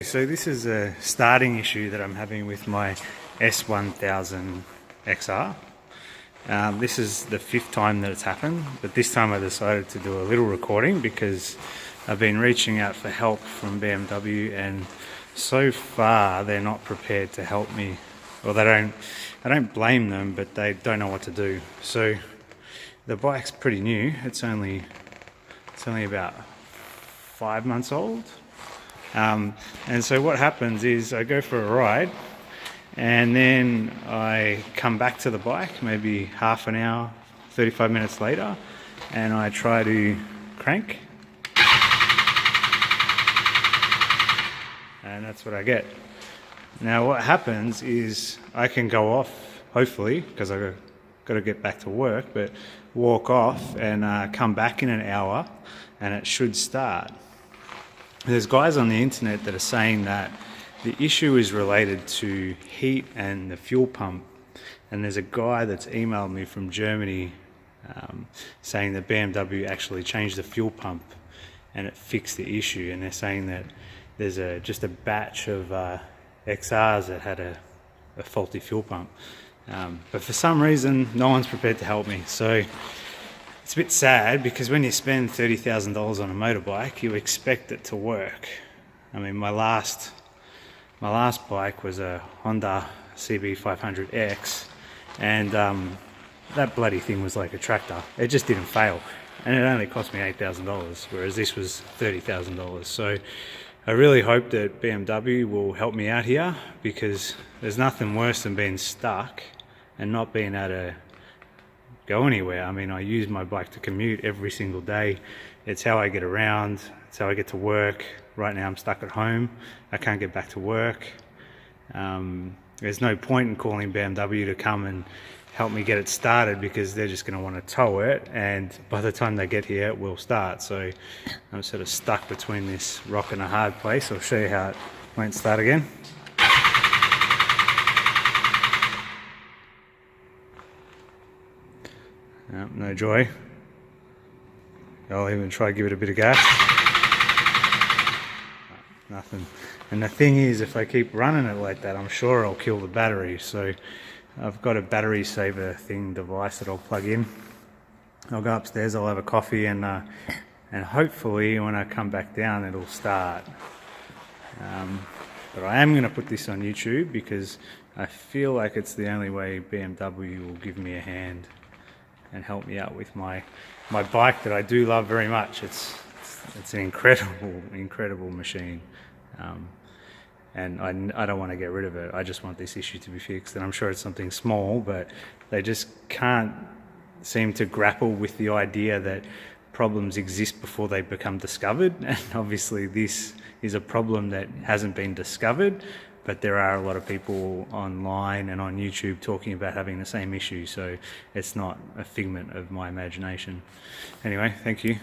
So this is a starting issue that I'm having with my S1000XR. This is the 5th time that it's happened, but this time I decided to do a little recording because I've been reaching out for help from BMW, and so far they're not prepared to help me. Well, I don't blame them, but they don't know what to do. So the bike's pretty new. It's only about 5 months old. And so what happens is I go for a ride and then I come back to the bike maybe half an hour, 35 minutes later, and I try to crank, and that's what I get. Now what happens is I can go off, hopefully, because I've got to get back to work, but walk off and come back in an hour and it should start. There's guys on the internet that are saying that the issue is related to heat and the fuel pump, and there's a guy that's emailed me from Germany saying that BMW actually changed the fuel pump and it fixed the issue, and they're saying that there's just a batch of XRs that had a faulty fuel pump, but for some reason no one's prepared to help me. So it's a bit sad, because when you spend $30,000 on a motorbike, you expect it to work. I mean, my last bike was a Honda CB500X, and that bloody thing was like a tractor. It just didn't fail, and it only cost me $8,000, whereas this was $30,000. So I really hope that BMW will help me out here, because there's nothing worse than being stuck and not being able to go anywhere. I mean, I use my bike to commute every single day. It's how I get around, it's how I get to work. Right now I'm stuck at home, I can't get back to work. There's no point in calling BMW to come and help me get it started, because they're just going to want to tow it, and by the time they get here it will start. So I'm sort of stuck between this rock and a hard place. I'll show you how it won't start again. No joy. I'll even try to give it a bit of gas. Nothing. And the thing is, if I keep running it like that, I'm sure I'll kill the battery. So I've got a battery saver device that I'll plug in. I'll go upstairs, I'll have a coffee, and hopefully when I come back down it'll start. But I am going to put this on YouTube, because I feel like it's the only way BMW will give me a hand and help me out with my bike that I do love very much. It's an incredible machine, and I don't want to get rid of it. I just want this issue to be fixed, and I'm sure it's something small, but they just can't seem to grapple with the idea that problems exist before they become discovered. And obviously this is a problem that hasn't been discovered, but there are a lot of people online and on YouTube talking about having the same issue, so it's not a figment of my imagination. Anyway, thank you.